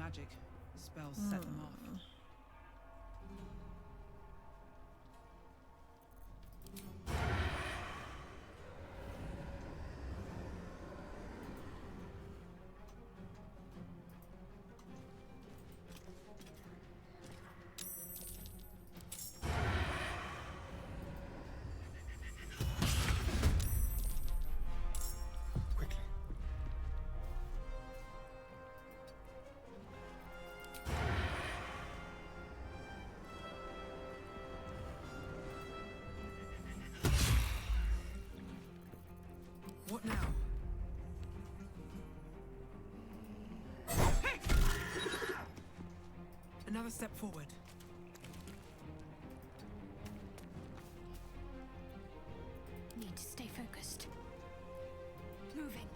magic. Spells set them off. What now? Hey! Another step forward. Need to stay focused. Moving.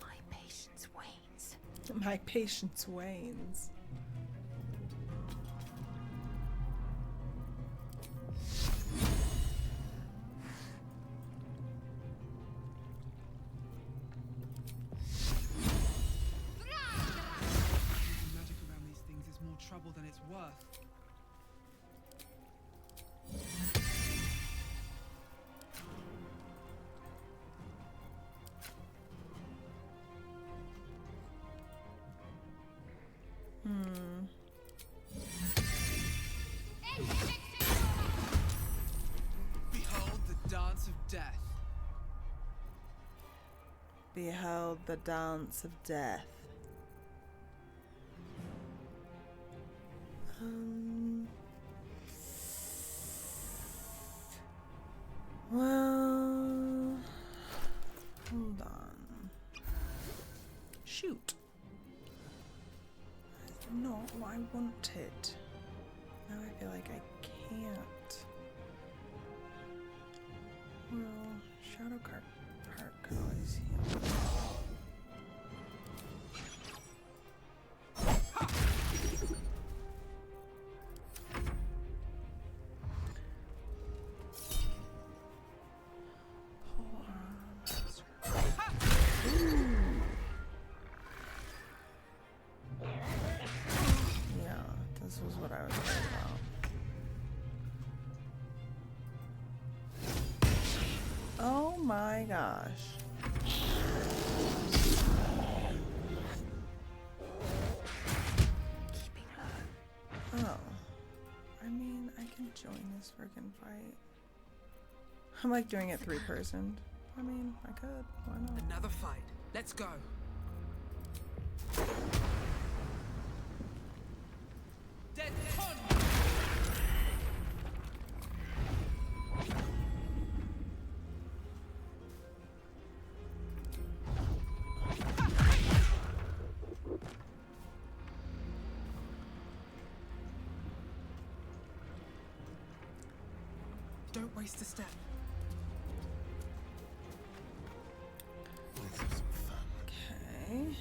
My patience wanes. My patience wanes. Magic around these things is more trouble than it's worth. Behold the dance of death. Behold the dance of death. Well, hold on. Shoot. That's not what I wanted. Now I feel like I can't. Well, Shadow Card Heart could always heal. This was what I was worried about. Oh my gosh. Keeping her. Oh. I mean, I can join this freaking fight. I'm like doing it 3-personed. I mean, I could. Why not? Another fight. Let's go. Dead con! Don't waste a step. Let's have some fun. Okay.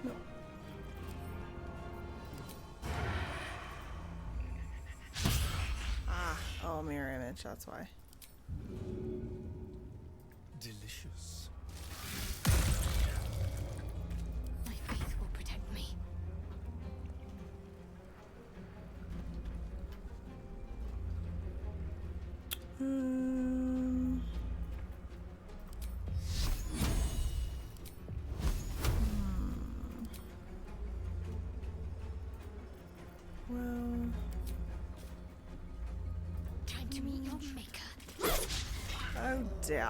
No. Ah, oh, mirror image, that's why. Delicious. My faith will protect me. Well, Time to meet your maker. oh dear.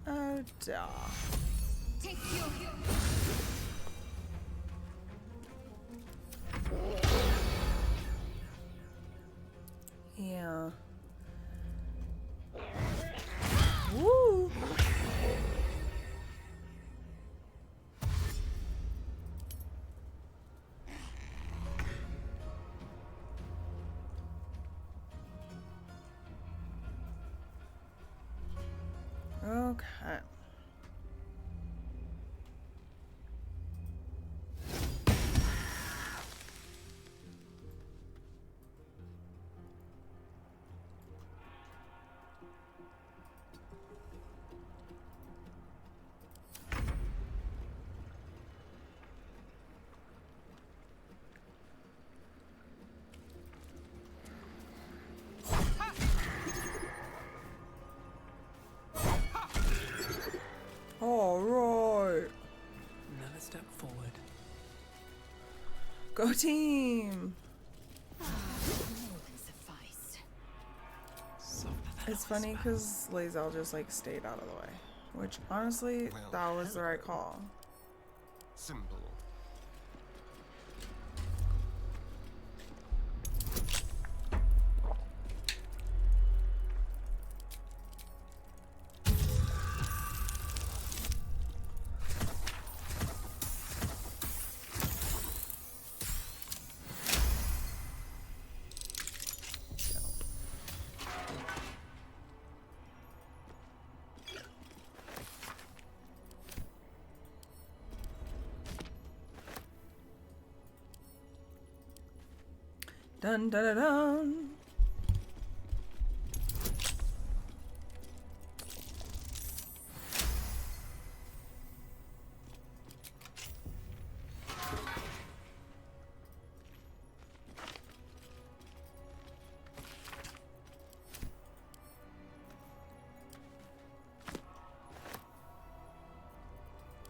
Oh dear. Take your Yeah. Woo! Okay. team. Suffice. It's funny because Lae'zel just like stayed out of the way, which honestly, Well, that was the right hello. call. Simple. Dun dun dun dun.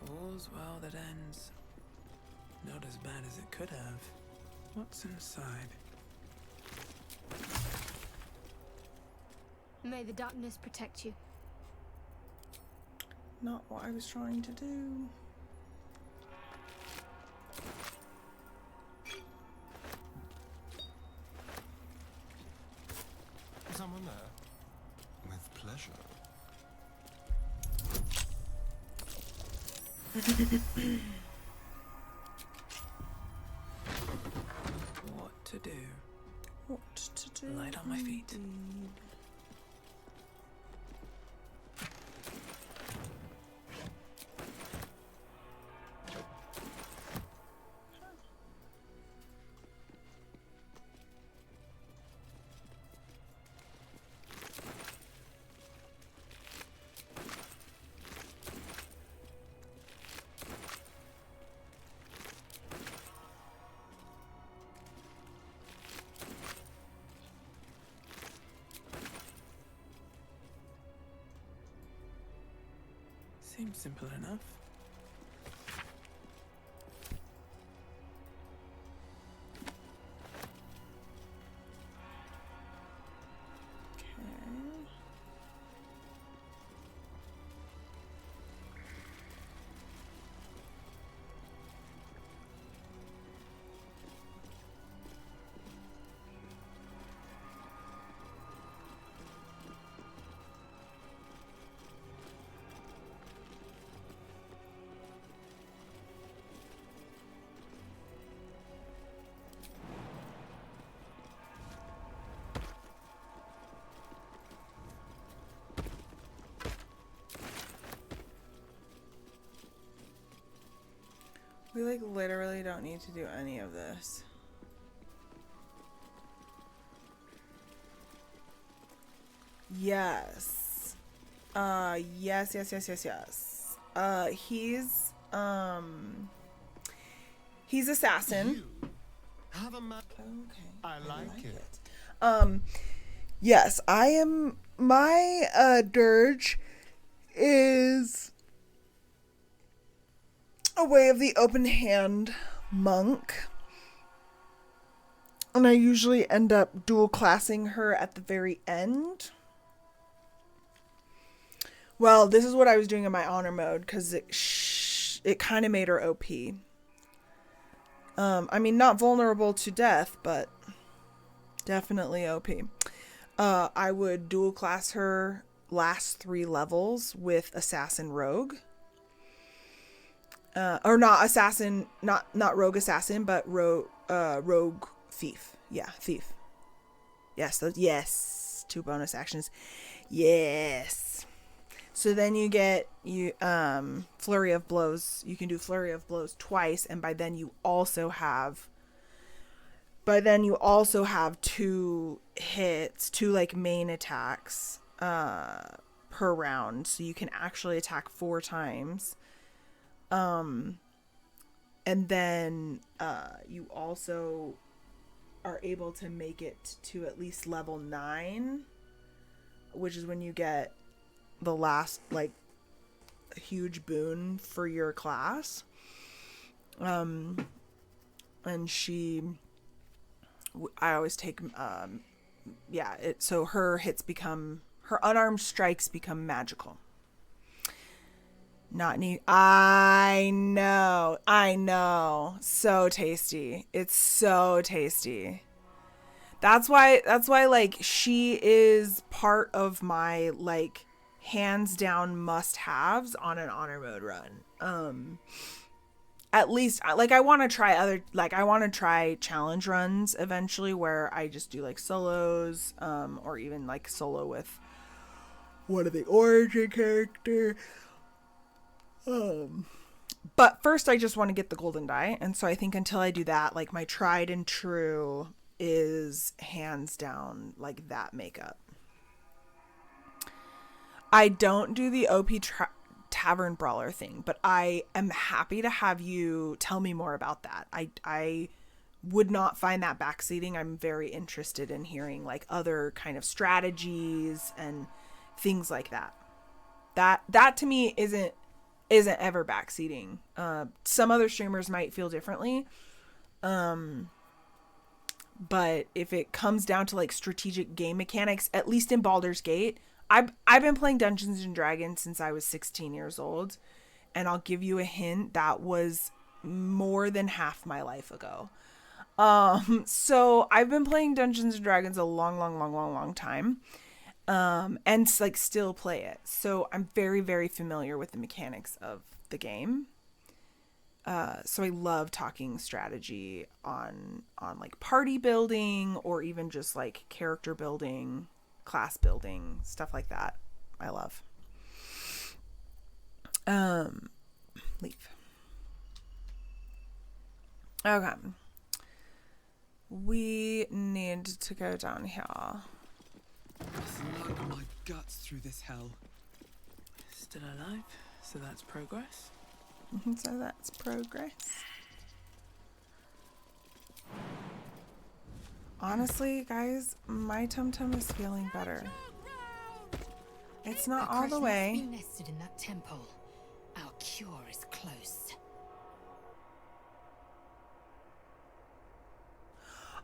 All's well that ends. Not as bad as it could have. What's inside? May the darkness protect you. Not what I was trying to do. Someone there? With pleasure. What to do? What to do? Light on my feet. indeed. Seems simple enough. Okay. We like literally don't need to do any of this. Yes. Yes. He's assassin. You have a Okay. I like it. Yes, I am. My dirge is a way of the open hand monk, and I usually end up dual classing her at the very end. Well, this is what I was doing in my honor mode because it kind of made her OP. I mean, not vulnerable to death, but definitely OP. I would dual class her last 3 levels with assassin rogue. Or not assassin, not rogue assassin, but rogue thief. Yeah, thief. Yes, yes. 2 bonus actions. Yes. So then you get flurry of blows. You can do flurry of blows twice, and by then you also have 2 hits, 2 like main attacks per round. So you can actually attack 4 times. And then you also are able to make it to at least level 9, which is when you get the last like huge boon for your class. and I always take, so her unarmed strikes become magical. Not neat. I know. So tasty. It's so tasty. That's why like she is part of my like hands down must-haves on an honor mode run. At least like I want to try challenge runs eventually where I just do like solos, or even like solo with one of the origin character. But first I just want to get the golden die, and so I think until I do that, like my tried and true is hands down like that makeup. I don't do the OP tavern brawler thing, but I am happy to have you tell me more about that. I would not find that backseating. I'm very interested in hearing like other kind of strategies and things like that. That to me isn't ever backseating. Some other streamers might feel differently. But if it comes down to like strategic game mechanics, at least in Baldur's Gate, I've been playing Dungeons and Dragons since I was 16 years old, and I'll give you a hint, that was more than half my life ago. So I've been playing Dungeons and Dragons a long time. And like still play it. So I'm very, very familiar with the mechanics of the game. So I love talking strategy on like party building, or even just like character building, class building, stuff like that. I love. Leave. Okay. We need to go down here. Slug my guts through this hell. Still alive, so that's progress. So that's progress. Honestly, guys, my tum-tum is feeling better. It's not all the way. Be nested in that temple. Our cure is close.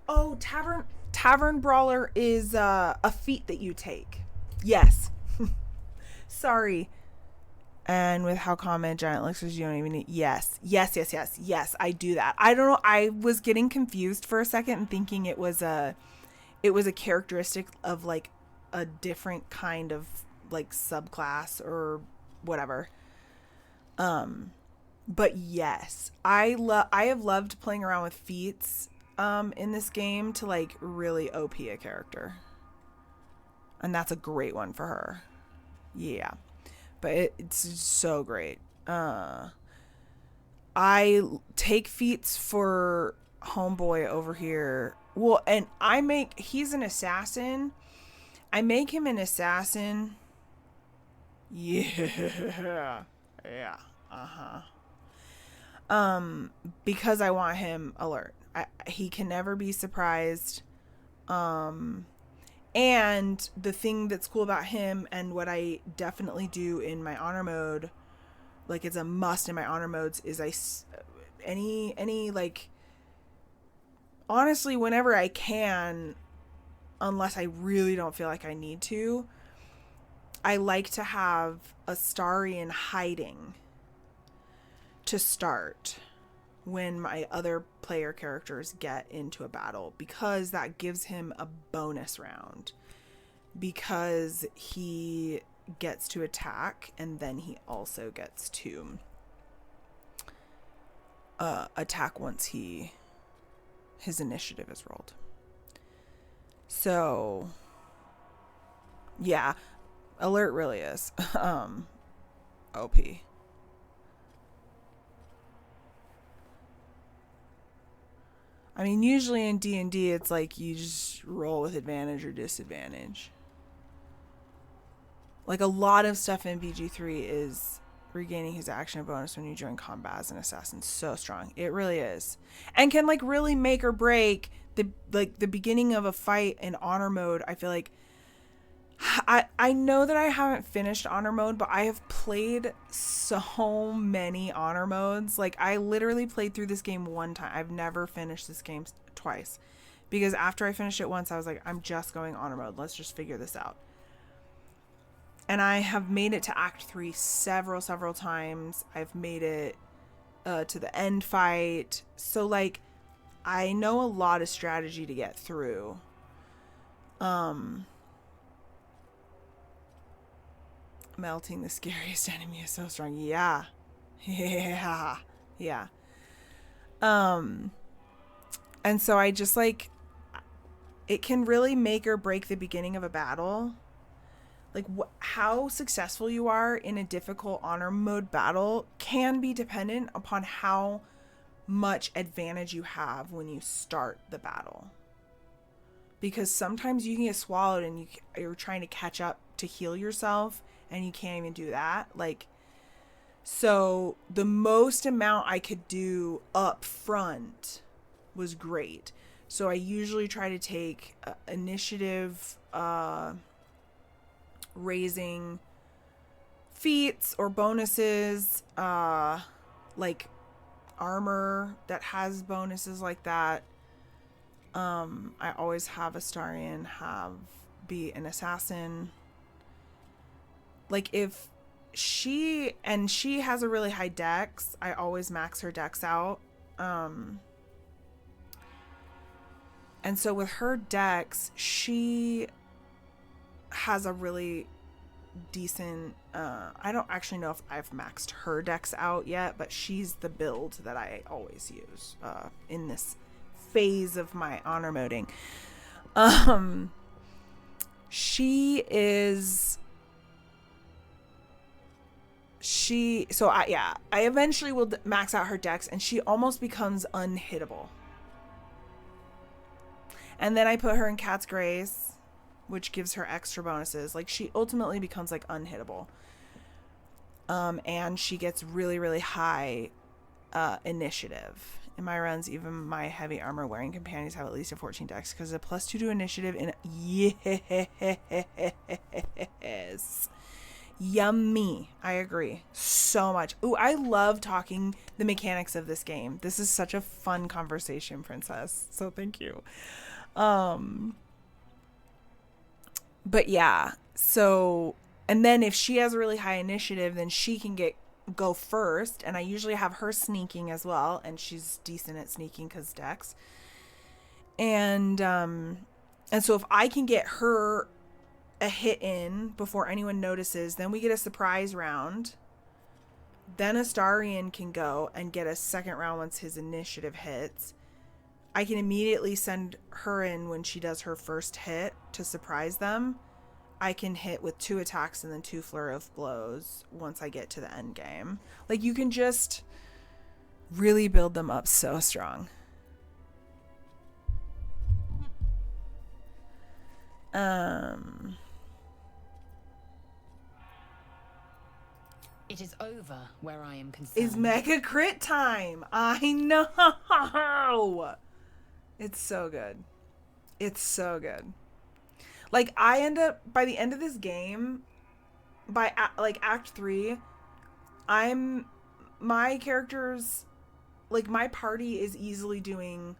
Oh, Tavern Brawler is a feat that you take. Yes. Sorry. And with how common giant elixirs, you don't even need. Yes, I do that. I don't know. I was getting confused for a second and thinking it was a characteristic of like a different kind of like subclass or whatever. But yes, I have loved playing around with feats in this game to like really OP a character. And that's a great one for her. Yeah. But it's so great. I take feats for homeboy over here. Well, and he's an assassin. I make him an assassin. Yeah. Yeah. Because I want him alert. He can never be surprised. And the thing that's cool about him, and what I definitely do in my honor mode, like it's a must in my honor modes, is any like, honestly, whenever I can, unless I really don't feel like I need to, I like to have a Starian hiding to start when my other player characters get into a battle, because that gives him a bonus round, because he gets to attack and then he also gets to attack once his initiative is rolled. So yeah, alert really is OP. I mean, usually in D&D, it's like you just roll with advantage or disadvantage. Like a lot of stuff in BG3 is regaining his action bonus when you join combat as an assassin. So strong. It really is. And can like really make or break the beginning of a fight in honor mode. I feel like I know that I haven't finished honor mode, but I have played so many honor modes. Like, I literally played through this game one time. I've never finished this game twice. Because after I finished it once, I was like, I'm just going honor mode. Let's just figure this out. And I have made it to Act 3 several times. I've made it to the end fight. So, like, I know a lot of strategy to get through. Melting the scariest enemy is so strong. Yeah. Yeah. And so I just, like, it can really make or break the beginning of a battle. Like, how successful you are in a difficult honor mode battle can be dependent upon how much advantage you have when you start the battle. Because sometimes you can get swallowed and you're trying to catch up to heal yourself and you can't even do that. Like, so the most amount I could do up front was great. So I usually try to take initiative, raising feats or bonuses, like armor that has bonuses like that. I always have Astarion be an assassin. Like, if she has a really high dex, I always max her dex out. And so with her dex, she has a really decent, I don't actually know if I've maxed her dex out yet, but she's the build that I always use in this phase of my honor moding. I eventually will max out her dex, and she almost becomes unhittable. And then I put her in Cat's Grace, which gives her extra bonuses. Like, she ultimately becomes, like, unhittable. And she gets really, really high initiative. In my runs, even my heavy armor wearing companions have at least a 14 dex because of +2 to initiative. And yes, yummy. I agree so much. Ooh, I love talking the mechanics of this game. This is such a fun conversation, Princess. So thank you. But yeah, so, and then if she has a really high initiative, then she can go first, and I usually have her sneaking as well, and she's decent at sneaking because dex. And so if I can get her a hit in before anyone notices, then we get a surprise round. Then Astarion can go and get a second round once his initiative hits. I can immediately send her in when she does her first hit to surprise them. I can hit with 2 attacks and then 2 flurry of blows once I get to the end game. Like, you can just really build them up so strong. It is over where I am concerned. Is mega crit time. I know. It's so good. It's so good. Like, I end up, by the end of this game, by, like, Act 3, my characters, like, my party is easily doing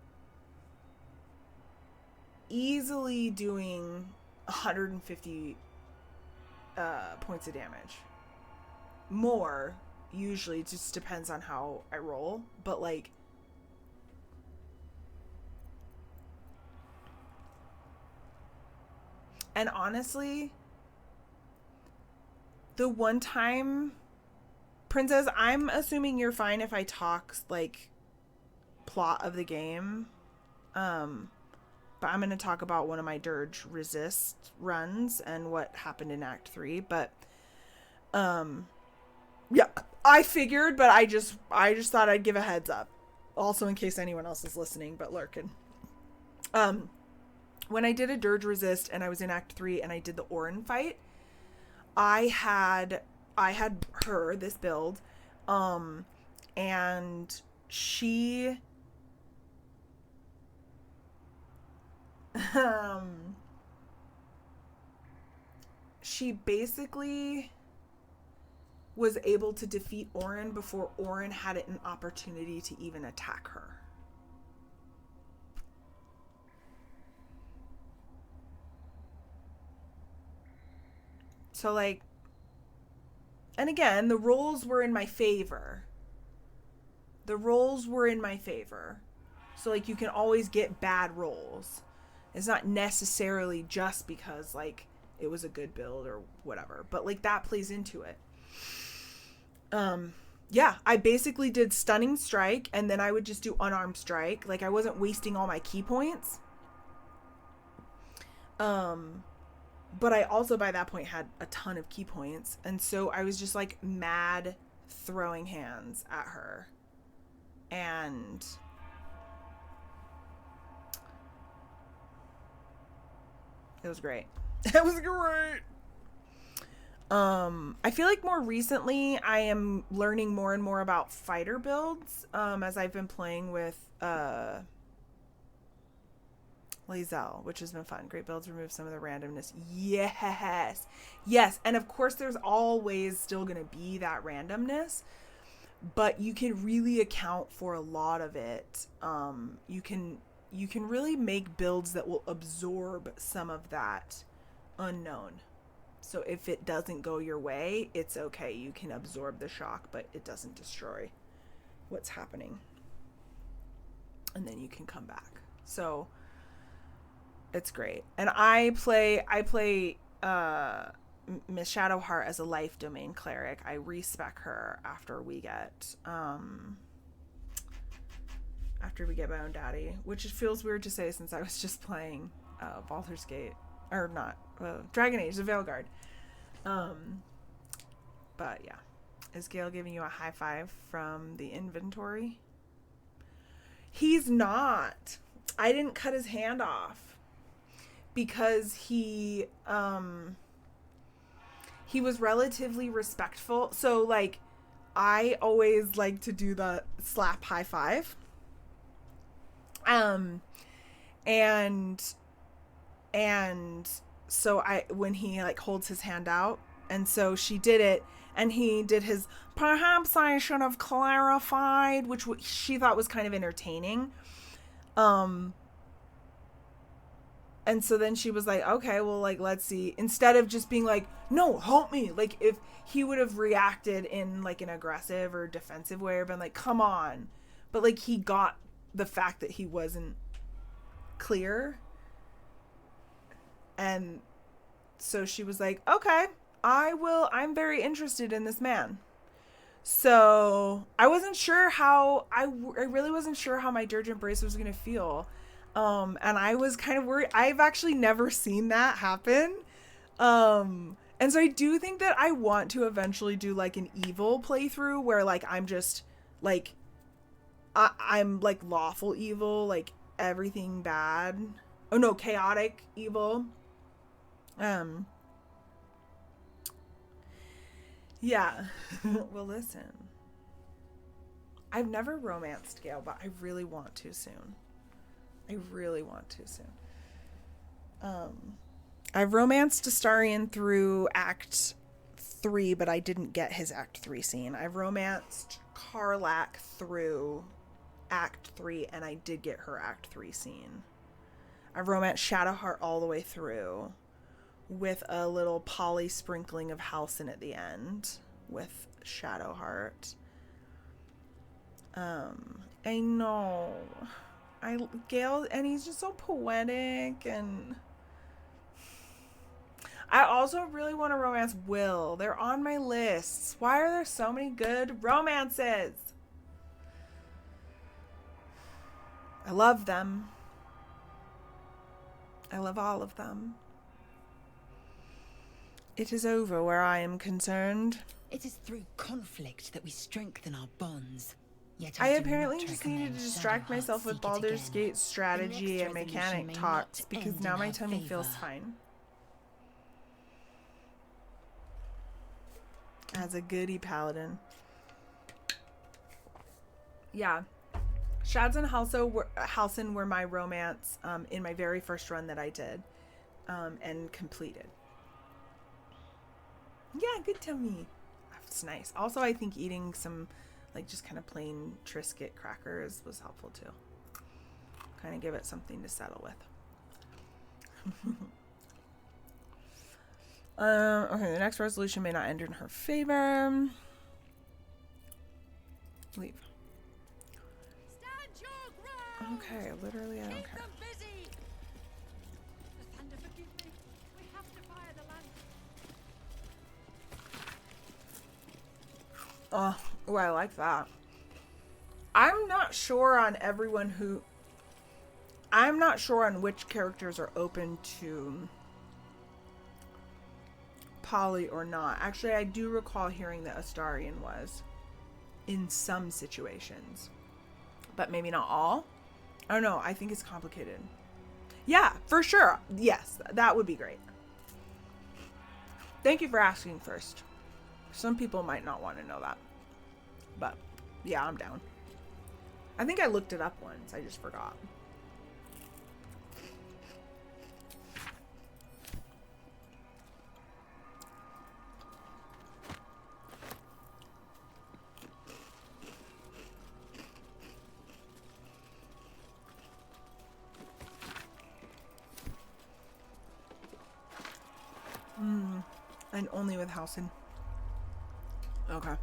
150 points of damage. More, usually, it just depends on how I roll, but, like, and honestly, the one time, Princess, I'm assuming you're fine if I talk, like, plot of the game. But I'm going to talk about one of my Durge resist runs and what happened in Act 3. But, yeah, I figured, but I just thought I'd give a heads up. Also, in case anyone else is listening, but lurking. When I did a Durge resist and I was in Act 3 and I did the Orin fight, I had her, this build, and she, she basically was able to defeat Orin before Orin had an opportunity to even attack her. So, like, and again, the roles were in my favor. The roles were in my favor. So, like, you can always get bad rolls. It's not necessarily just because, like, it was a good build or whatever. But, like, that plays into it. Yeah, I basically did Stunning Strike, and then I would just do Unarmed Strike. Like, I wasn't wasting all my key points. But I also, by that point, had a ton of key points. And so I was just, like, mad throwing hands at her. And it was great. It was great. I feel like more recently I am learning more and more about fighter builds, as I've been playing with, Lae'zel, which has been fun. Great builds remove some of the randomness. Yes. Yes. And of course there's always still going to be that randomness, but you can really account for a lot of it. You can really make builds that will absorb some of that unknown. So if it doesn't go your way, it's okay. You can absorb the shock, but it doesn't destroy what's happening. And then you can come back. So it's great. And I play Miss Shadowheart as a life domain cleric. I respec her after we get Bone Daddy, which it feels weird to say since I was just playing Baldur's Gate, or not, Dragon Age, the Veilguard. But yeah. Is Gale giving you a high five from the inventory? He's not. I didn't cut his hand off because he was relatively respectful. So, like, I always like to do the slap high five. And so when he, like, holds his hand out, and so she did it, and he did his, perhaps I should have clarified, which she thought was kind of entertaining. And so then she was like, okay, well, like, let's see. Instead of just being like, no, help me. Like, if he would have reacted in, like, an aggressive or defensive way or been like, come on. But, like, he got the fact that he wasn't clear. And so she was like, okay, I'm very interested in this man. So I wasn't sure how, I really wasn't sure how my Durge Embrace was going to feel. And I was kind of worried. I've actually never seen that happen. And so I do think that I want to eventually do, like, an evil playthrough where, like, I'm just, like, I'm, like, lawful evil, like, everything bad. Oh, no, chaotic evil. Yeah. Well, listen. I've never romanced Gale, but I really want to soon. I've romanced Astarion through Act 3, but I didn't get his Act 3 scene. I've romanced Karlach through Act 3, and I did get her Act 3 scene. I've romanced Shadowheart all the way through, with a little poly sprinkling of Halcyon at the end with Shadowheart. I know. Gale, and he's just so poetic, and I also really want to romance Will. They're on my lists. Why are there so many good romances? I love them. I love all of them. It is over where I am concerned. It is through conflict that we strengthen our bonds. Yet I do apparently not just needed recommend to distract Shadowheart myself with seek it Baldur's again. Gate strategy The and next mechanic resolution may talks, not because end now in my her tummy feels favor. fine. As a goody paladin. Yeah. Shads and Halcyon were my romance in my very first run that I did and completed. Yeah, good tummy. That's nice. Also, I think eating some, like, just kind of plain Triscuit crackers was helpful too. Kind of give it something to settle with. Okay, the next resolution may not end in her favor. Leave. Stand your ground! Okay, literally, I don't Keep care. them busy! The thunder, forgive me. We have to fire the lamp. Oh, I like that. I'm not sure on which characters are open to poly or not. Actually, I do recall hearing that Astarion was in some situations, but maybe not all. I don't know. I think it's complicated. Yeah, for sure. Yes, that would be great. Thank you for asking first. Some people might not want to know that, but yeah, I'm down. I think I looked it up once. I just forgot. And only with Housen. Okay.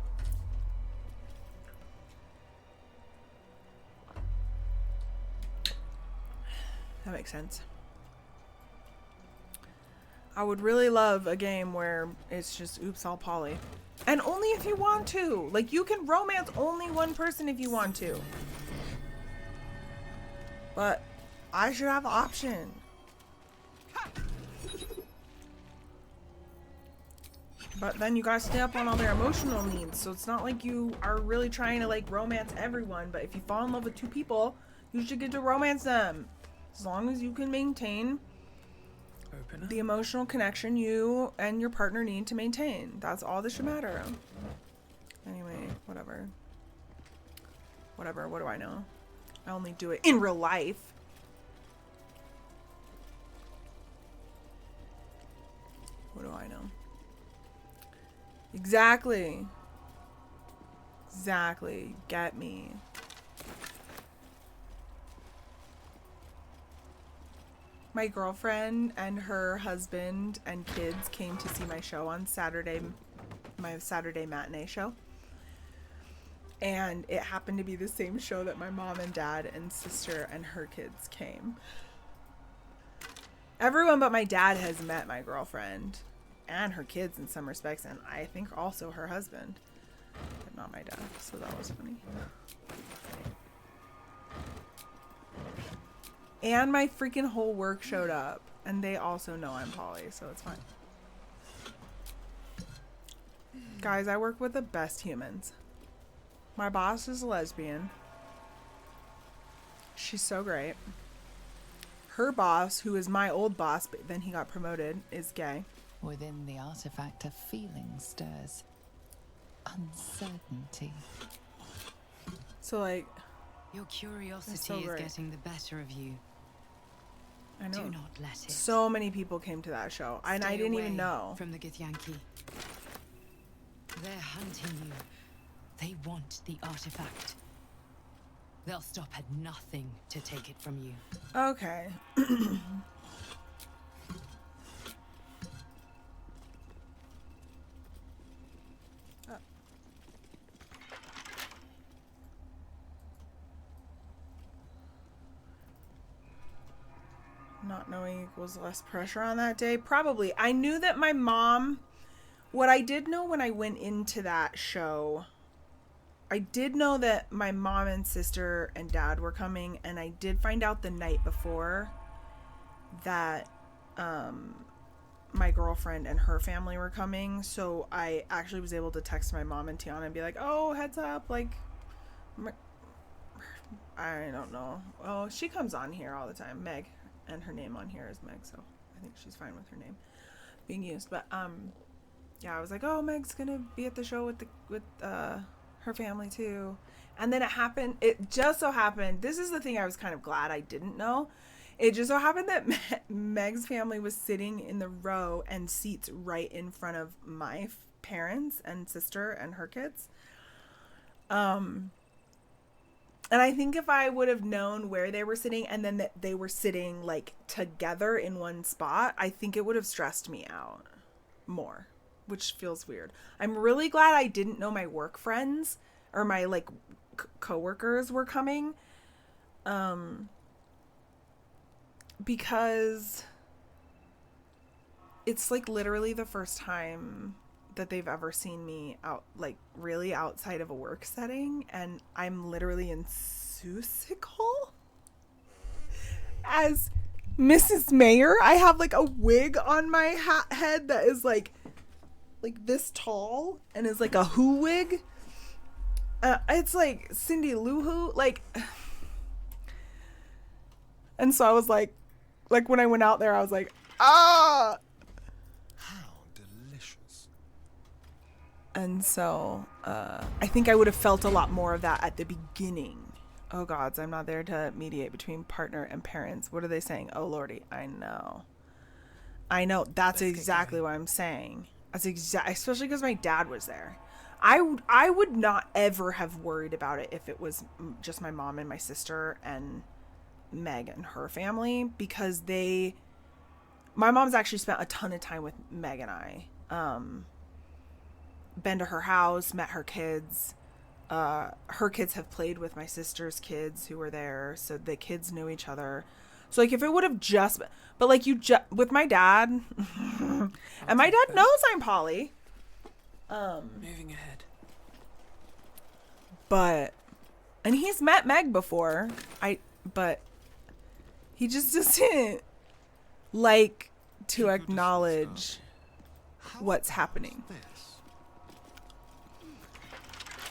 That makes sense. I would really love a game where it's just oops all poly. And only if you want to. Like, you can romance only one person if you want to. But I should have the option. But then you gotta stay up on all their emotional needs. So it's not like you are really trying to, like, romance everyone. But if you fall in love with two people, you should get to romance them. As long as you can maintain the emotional connection you and your partner need to maintain. That's all that should matter. Anyway, whatever. Whatever, what do I know? I only do it in real life. What do I know? Exactly. Exactly. Get me. My girlfriend and her husband and kids came to see my show on Saturday, my Saturday matinee show. And it happened to be the same show that my mom and dad and sister and her kids came. Everyone but my dad has met my girlfriend and her kids in some respects, and I think also her husband, but not my dad, so that was funny. And my freaking whole work showed up, and they also know I'm poly, so it's fine. Guys, I work with the best humans. My boss is a lesbian. She's so great. Her boss, who is my old boss, but then he got promoted, is gay. Within the artifact, a feeling stirs. Uncertainty. So, like, Your curiosity so is great. getting the better of you. I know. Do not let it. So many people came to that show, and I Stay didn't away even know. from the Githyanki. They're hunting you. They want the artifact. They'll stop at nothing to take it from you. Okay. Not knowing equals less pressure on that day. Probably. I knew that my mom... What I did know when I went into that show... I did know that my mom and sister and dad were coming, and I did find out the night before that my girlfriend and her family were coming. So I actually was able to text my mom and Tiana and be like, oh, heads up, like, I don't know. Oh, she comes on here all the time, Meg, and her name on here is Meg, so I think she's fine with her name being used. But yeah, I was like, oh, Meg's gonna be at the show with her family too. And then it just so happened, this is the thing I was kind of glad I didn't know. It just so happened that Meg's family was sitting in the row and seats right in front of my parents and sister and her kids. And I think if I would have known where they were sitting and then that they were sitting like together in one spot, I think it would have stressed me out more, which feels weird. I'm really glad I didn't know my work friends or my like coworkers were coming. Because it's like literally the first time that they've ever seen me out, like really outside of a work setting, and I'm literally in Seussical as Mrs. Mayor. I have like a wig on my head that is like this tall and is like a Who wig. It's like Cindy Lou Who, like, and so I was like when I went out there, I was like, ah. How delicious. And so I think I would have felt a lot more of that at the beginning. Oh gods, I'm not there to mediate between partner and parents. What are they saying? Oh lordy, I know. That's exactly what I'm saying. That's especially because my dad was there. I would not ever have worried about it if it was just my mom and my sister and Meg and her family, because my mom's actually spent a ton of time with Meg and I. Been to her house, met her kids. Her kids have played with my sister's kids who were there, so the kids knew each other. So like if it would have just, but like with my dad, and my dad knows I'm poly. Moving ahead. And he's met Meg before. But he just doesn't like to acknowledge what's happening.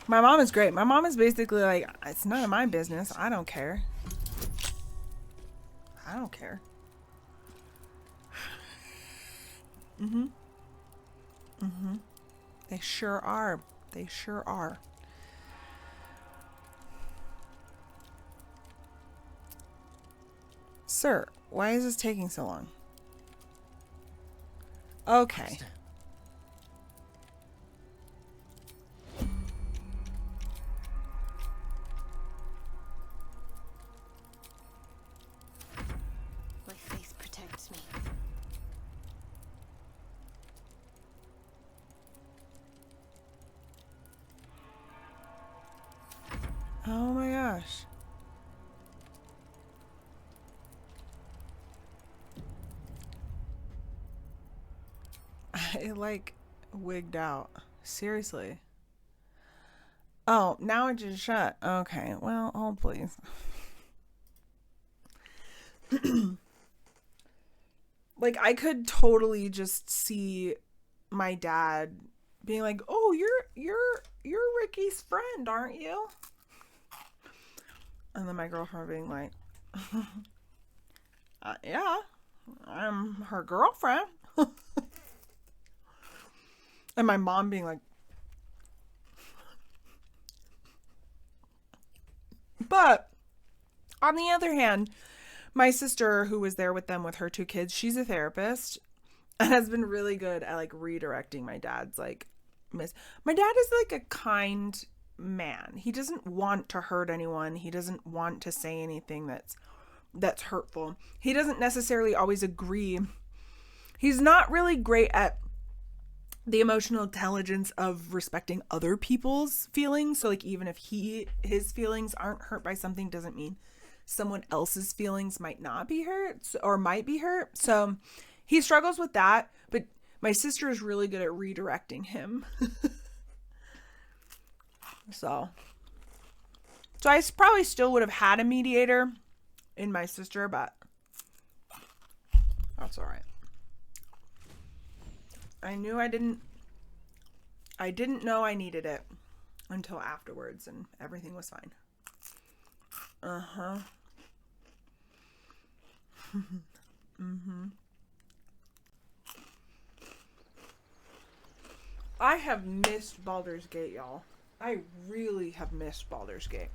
My mom is great. My mom is basically like, it's none of my business. I don't care. I don't care. They sure are. They sure are. Sir, why is this taking so long? Okay. My faith protects me. Oh my gosh. I like wigged out. Seriously. Oh, now it just shut. Okay, well, hold please. Like I could totally just see my dad being like, "Oh, you're Rikki's friend, aren't you?" And then my girlfriend being like, "Yeah, I'm her girlfriend." And my mom being like, but on the other hand, my sister who was there with them with her two kids, she's a therapist and has been really good at like redirecting my dad's like my dad is like a kind man. He doesn't want to hurt anyone. He doesn't want to say anything that's hurtful. He doesn't necessarily always agree. He's not really great at the emotional intelligence of respecting other people's feelings. So like even if his feelings aren't hurt by something doesn't mean someone else's feelings might not be hurt or might be hurt. So he struggles with that, but my sister is really good at redirecting him. So I probably still would have had a mediator in my sister, but that's all right. I didn't know I needed it until afterwards and everything was fine. Uh-huh. I have missed Baldur's Gate, y'all. I really have missed Baldur's Gate.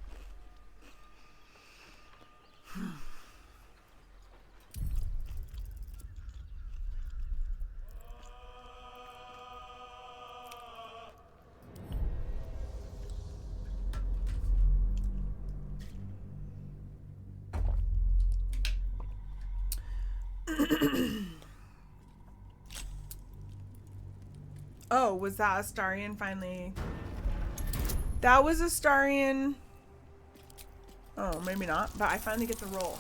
Oh, was that Astarion finally? That was Astarion. Oh, maybe not. But I finally get the roll.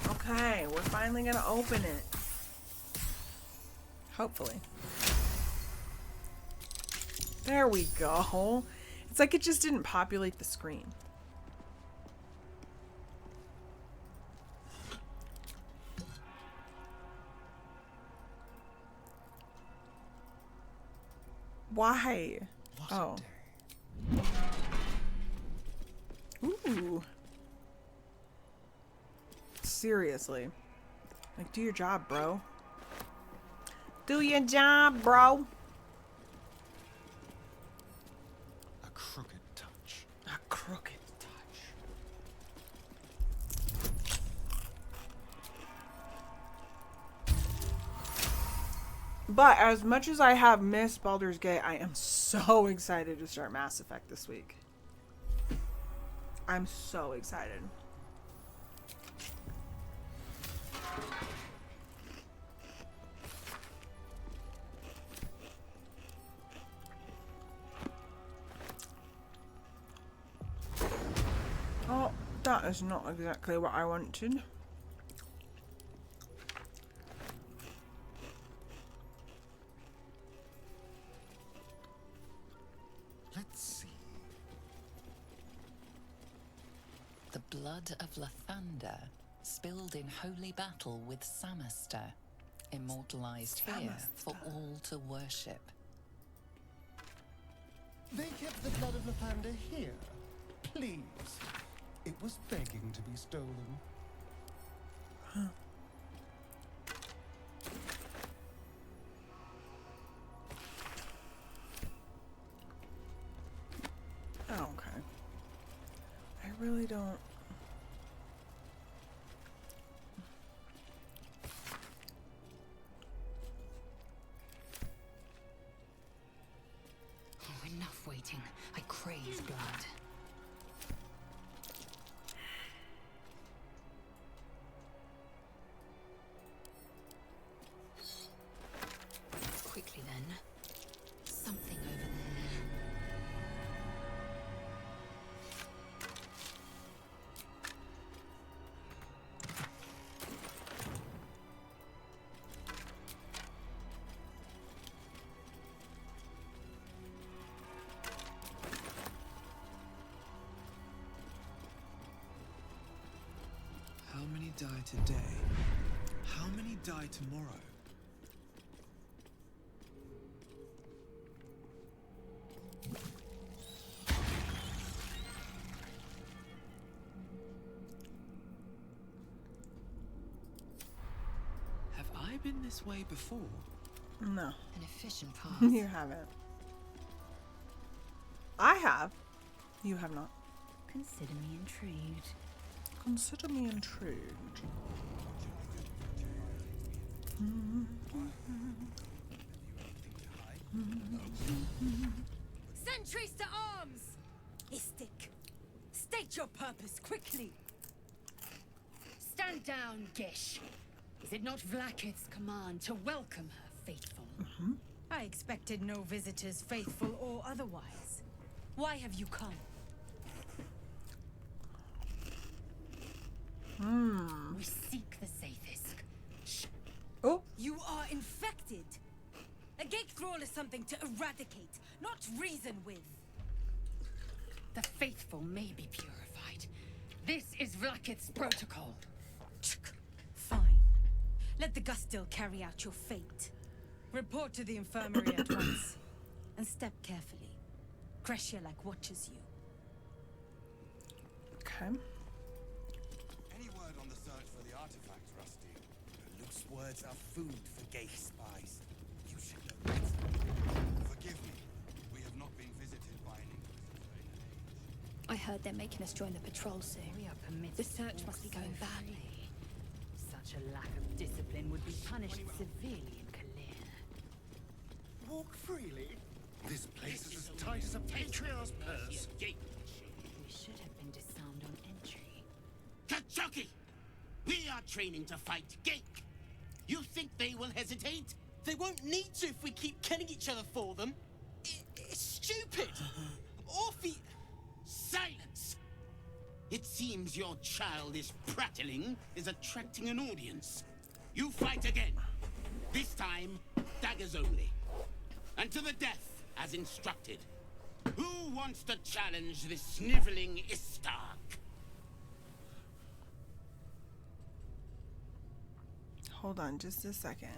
Okay, we're finally gonna open it. Hopefully. There we go. It's like it just didn't populate the screen. Why? Oh. Ooh. Seriously. Like, do your job, bro. Do your job, bro. A crooked touch. A crooked touch. But as much as I have missed Baldur's Gate, I am so excited to start Mass Effect this week. I'm so excited. Oh, that is not exactly what I wanted. Let's see. The blood of Lathander, spilled in holy battle with Samaster, immortalized here for all to worship. They kept the blood of Lathander here. Please. It was begging to be stolen. Okay. I really don't. Oh, enough waiting. I crave blood. Quickly then. Something over there. How many die today? How many die tomorrow? Have I been this way before? No. An efficient path. You haven't. I have. You have not. Consider me intrigued. Consider me intrigued. Sentries to arms! Istik, state your purpose quickly. Stand down, Gish. Is it not Vlaakith's command to welcome her faithful? I expected no visitors, faithful or otherwise. Why have you come? We seek the Sathisk. Shh. Oh, You are infected. A gate thrall is something to eradicate, not reason with. The faithful may be purified. This is Vlaakith's protocol. Fine. Let the Gustil carry out your fate. Report to the infirmary at once. And step carefully. Kreshia-like watches you. okay. Any word on the search for the artifact, Rusty? Loose words are food for gay spies. You should know better. Forgive me. We have not been visited by an inquisitor in an age. I heard they're making us join the patrol soon. We are permitted. The search must be going badly. Such a lack of discipline would be punished severely in Kalir. Walk freely. This place is as tight as a patriarch's purse. We should have been disarmed on entry. Kachuki! We are training to fight Gake. You think they will hesitate? They won't need to if we keep killing each other for them. It's stupid. Orphe... Silence! It seems your childish prattling is attracting an audience. You fight again. This time, daggers only. And to the death, as instructed. Who wants to challenge this sniveling Istark? Hold on just a second.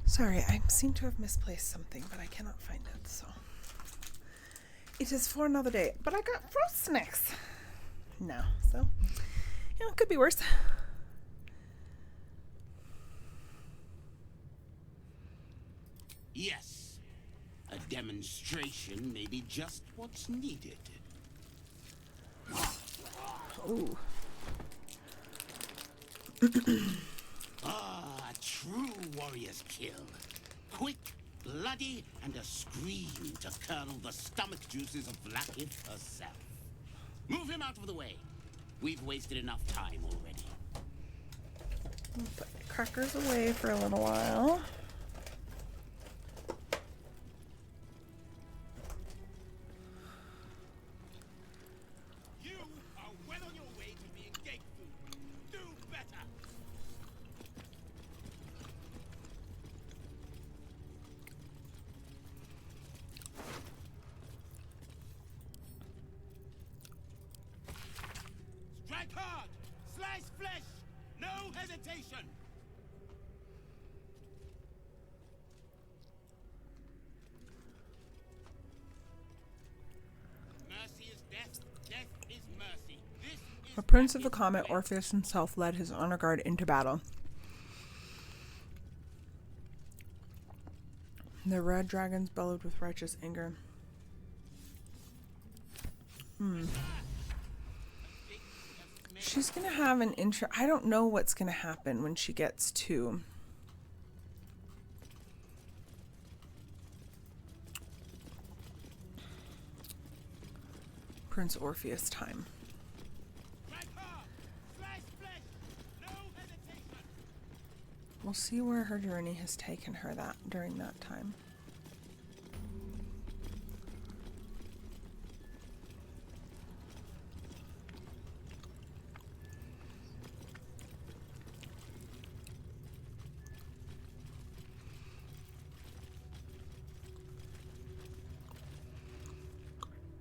Sorry, I seem to have misplaced something, but I cannot find it, so. It is for another day. But I got frost snacks now, so, it could be worse. Yes. A demonstration may be just what's needed. Ooh. A true warrior's kill. Quick, bloody, and a scream to curdle the stomach juices of Lakith herself. Move him out of the way. We've wasted enough time already. Put the crackers away for a little while. You are well on your way to being gate food. Do better. No hesitation! Mercy is death, death is mercy. This is A prince of the comet, Orpheus himself led his honor guard into battle. The red dragons bellowed with righteous anger. She's gonna have an intro. I don't know what's gonna happen when she gets to Prince Orpheus time. We'll see where her journey has taken her during that time.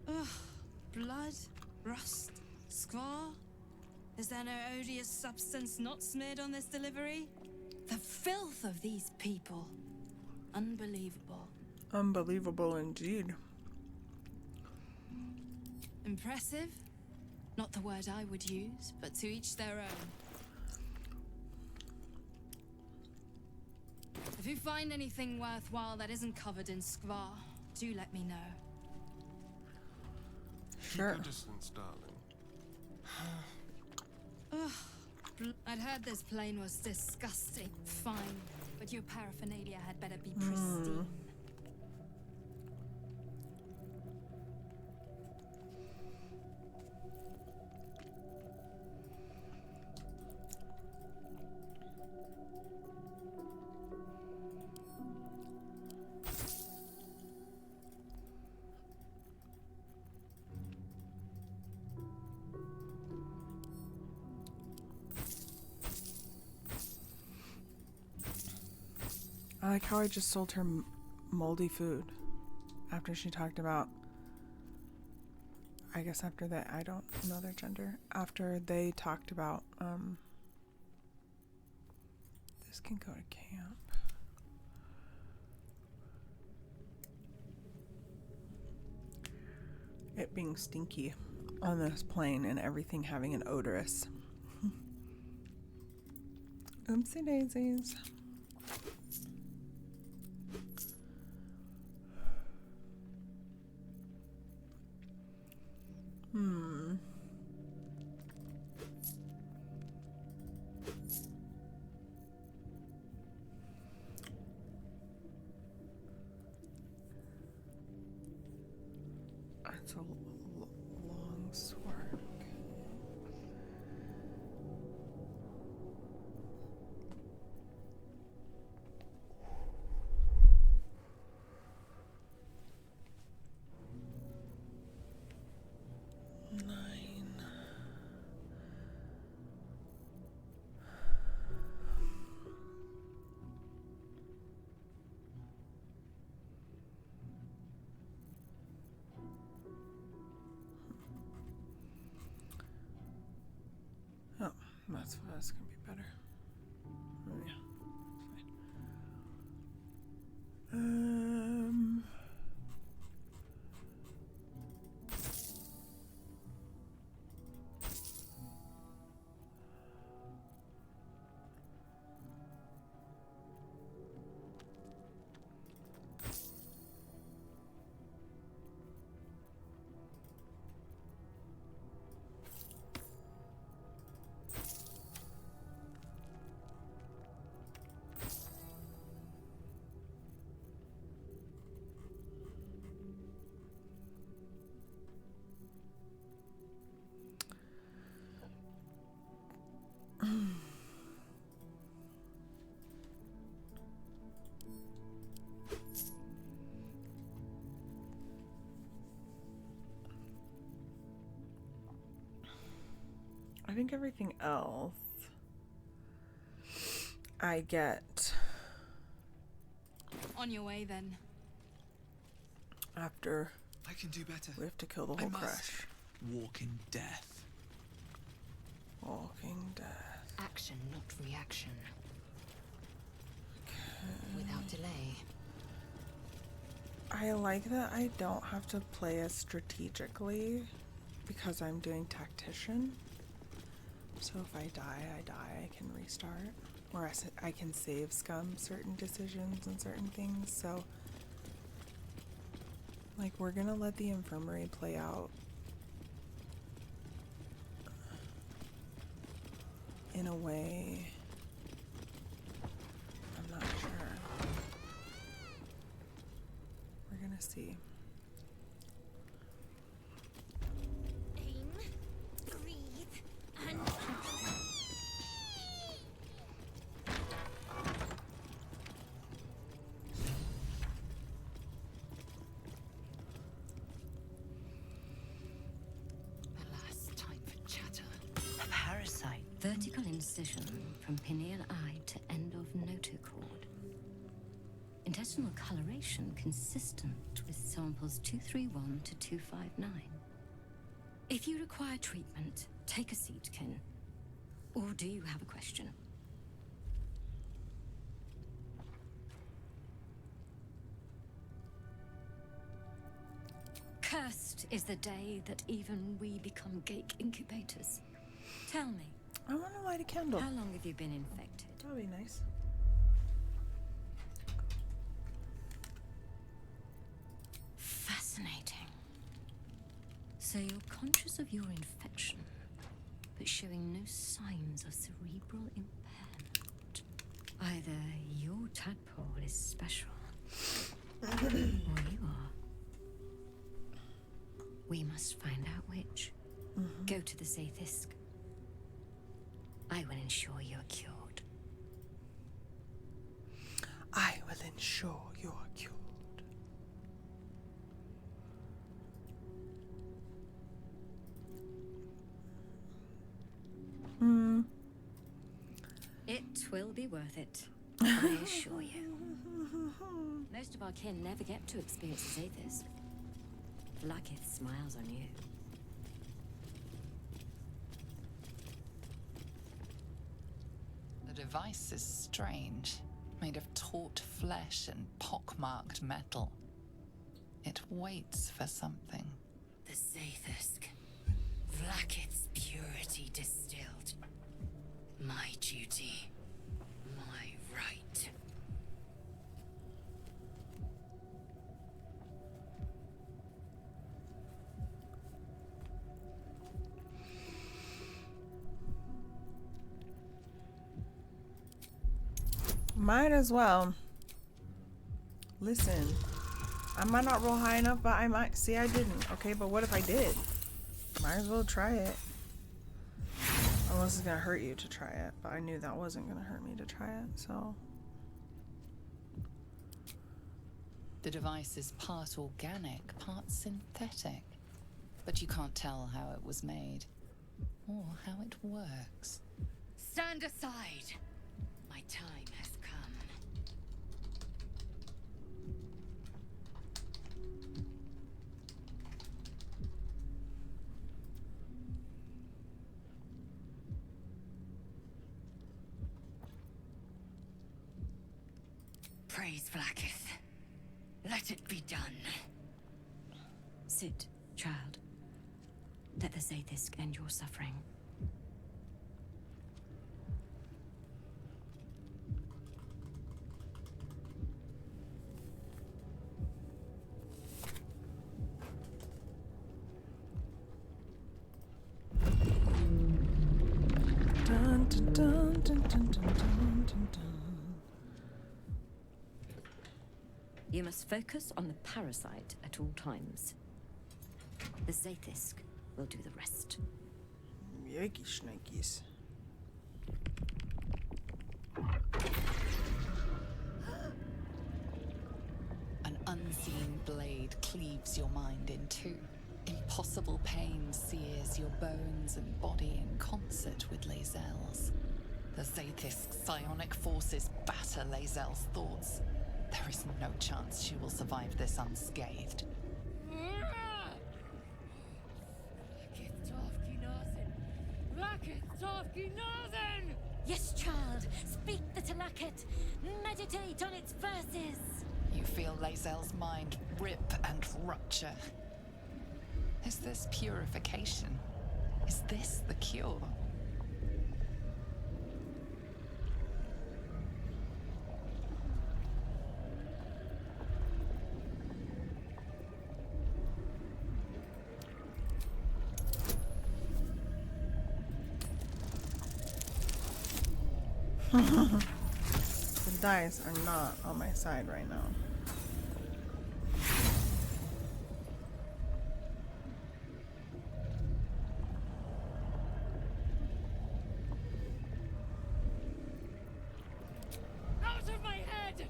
Ugh, blood, rust, scar. Is there no odious substance not smeared on this delivery? The filth of these people. Unbelievable. Unbelievable indeed. Impressive? Not the word I would use, but to each their own. If you find anything worthwhile that isn't covered in skvar, do let me know. Sure. Keep your distance, darling. Ugh. I'd heard this plane was disgusting. Fine, but your paraphernalia had better be pristine. I like how I just sold her moldy food after she talked about, I guess after that, I don't know their gender, after they talked about, this can go to camp. It being stinky on this plane and everything having an odorous. Oopsie daisies. It's a long sword. That's gonna be better. Oh, yeah, fine. I think everything else I get On your way then. after I can do better. we have to kill the whole crush. Walk in death. Walking death. Action not reaction. Without delay. I like that I don't have to play as strategically because I'm doing tactician. So if I die, I can restart. Or I can save scum certain decisions and certain things. So, like, we're gonna let the infirmary play out in a way. I'm not sure. We're gonna see. Aim, breathe, and... Alas, time for chatter. A parasite. Vertical incision from pineal eye to end of notochord. Intestinal coloration consistent with samples 231 to 259. If you require treatment, take a seat, Kin. Or do you have a question? Cursed is the day that even we become gate incubators. Tell me. I want to light a candle. How long have you been infected? That'll be nice. Fascinating. So you're conscious of your infection, but showing no signs of cerebral impairment. Either your tadpole is special, or you are. We must find out which. Go to the Zaithisk. I will ensure you're cured. I will ensure you're cured. It will be worth it, I assure you. Most of our kin never get to experience the Zaithisk. Vlaakith smiles on you. The device is strange, made of taut flesh and pockmarked metal. It waits for something. The Zaithisk. Vlaakith's purity distilled. My duty. My right. Might as well. Listen, I might not roll high enough, but I might. See, I didn't. Okay, but what if I did? Might as well try it. Unless it's gonna hurt you to try it. But I knew that wasn't gonna hurt me to try it, so. The device is part organic, part synthetic. But you can't tell how it was made, or how it works. Stand aside. My time has come. Praise Vlaakith. Let it be done. Sit, child. Let the Zaithisk end your suffering. Dun, dun, dun, dun, dun, dun, dun, dun, dun. You must focus on the parasite at all times. The Zaithisk will do the rest. Yikes, shnikes. An unseen blade cleaves your mind in two. Impossible pain sears your bones and body in concert with Lae'zel's. The Zaithisk's psionic forces batter Lae'zel's thoughts. There is no chance she will survive this unscathed. Yes, child. it. Meditate on its verses. You feel Lae'zel's mind rip and rupture. Is this purification? Is this the cure? The dice are not on my side right now. Out of my head!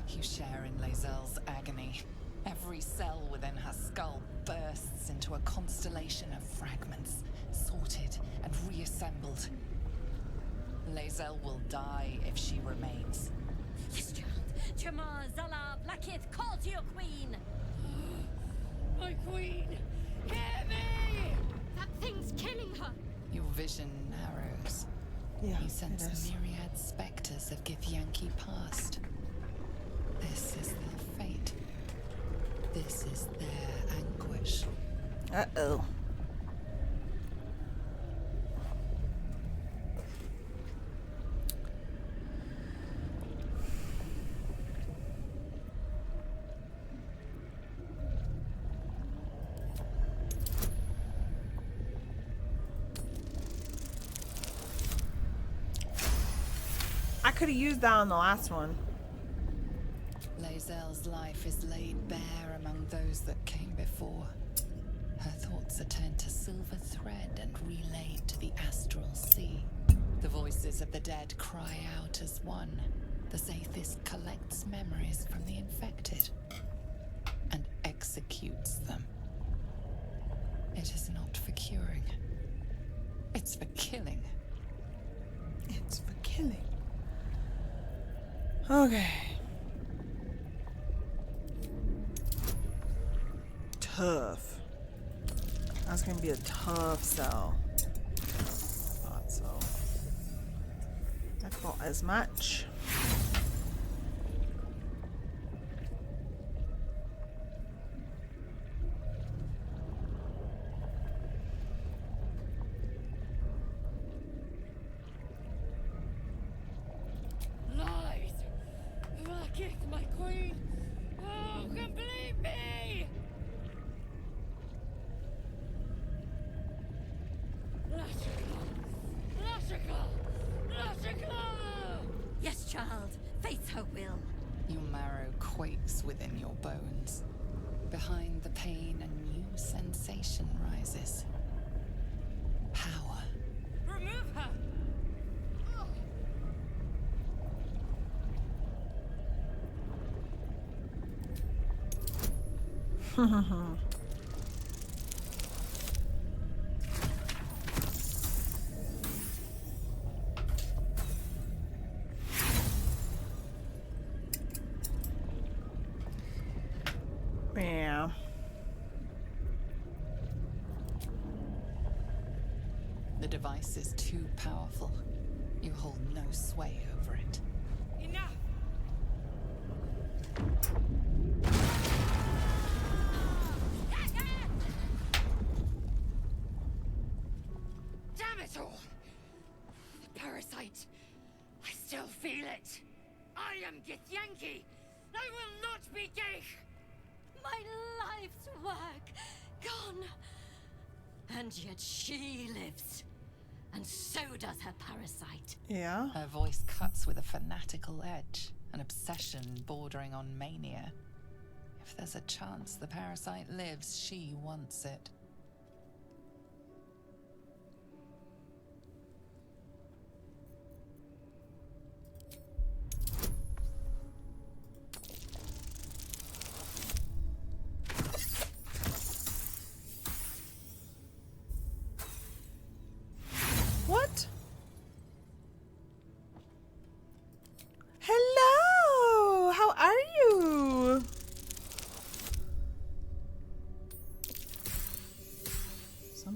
You share in Lae'zel's agony. Every cell within her skull bursts into a constellation of fragments, sorted and reassembled. Lae'zel will die if she remains. Yes, child. Jamar, Zala, Blackith, call to your queen. My queen! Hear me! That thing's killing her. Your vision narrows. Yeah, You sense it is. myriad specters of Githyanki past. This is their fate. This is their anguish. Uh-oh. I could have used that on the last one. Lae'zel's life is laid bare among those that came before. Her thoughts are turned to silver thread and relayed to the astral sea. The voices of the dead cry out as one. The Zaithis collects memories from the infected and executes them. It is not for curing. It's for killing. It's for killing. Okay. Tough. That's gonna be a tough sell. Thought so. I thought as much. Lies! Blackith, my queen! Oh, complete me! Yes, child. Face her will. Your marrow quakes within your bones. Behind the pain, a new sensation rises. Power. Remove her! Yeah. The device is too powerful. You hold no sway over it. Enough! Damn it all! The parasite. I still feel it. I am Githyanki. I will not be gay. My life's work gone. And yet she lives. And so does her parasite. Yeah. Her voice cuts with a fanatical edge, an obsession bordering on mania. If there's a chance the parasite lives, she wants it. What? Hello! How are you?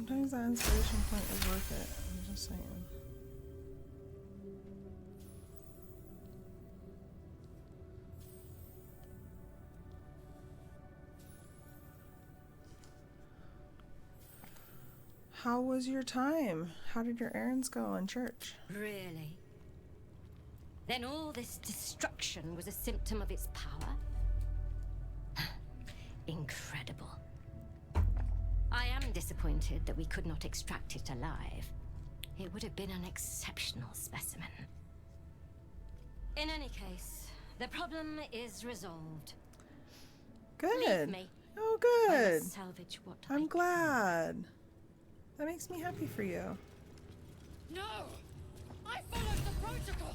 Sometimes that inspiration point is worth it. I'm just saying. How was your time? How did your errands go in church? Really? Then all this destruction was a symptom of its power? Incredible. I am disappointed that we could not extract it alive. It would have been an exceptional specimen. In any case, the problem is resolved. Good. Leave me. Oh, I good. must salvage what I'm glad. That makes me happy for you. No! I followed the protocol!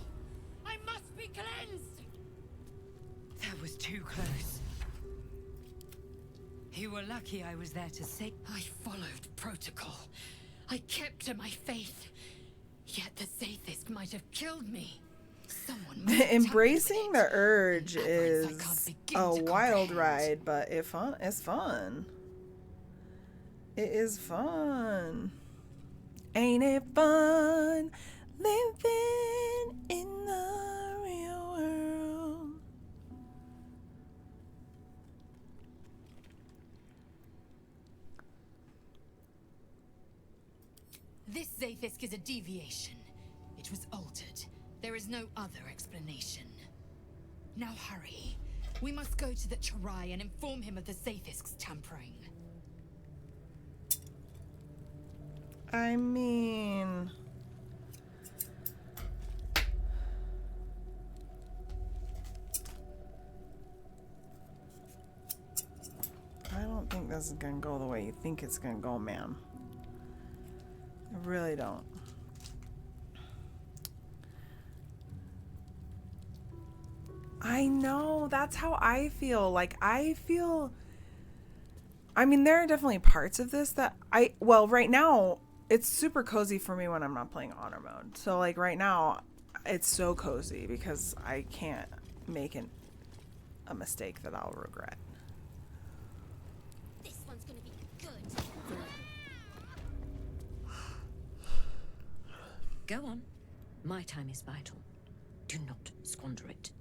I must be cleansed! That was too close. You were lucky I was there to save. I followed protocol. I kept to my faith. Yet the Zaithisk might have killed me. Someone must have Embracing the urge I is can't begin a to wild comprehend. ride, but it's fun. It is fun. Ain't it fun living in the real world? This Zaithisk is a deviation. It was altered. There is no other explanation. Now hurry. We must go to the Charai and inform him of the Zaithisk's tampering. I mean... I don't think this is gonna go the way you think it's gonna go, man. I really don't. I know, that's how I feel. Like, I mean, there are definitely parts of this that well, right now, it's super cozy for me when I'm not playing honor mode. So, like, right now, it's so cozy because I can't make a mistake that I'll regret. This one's gonna be good. Go on. My time is vital. Do not squander it.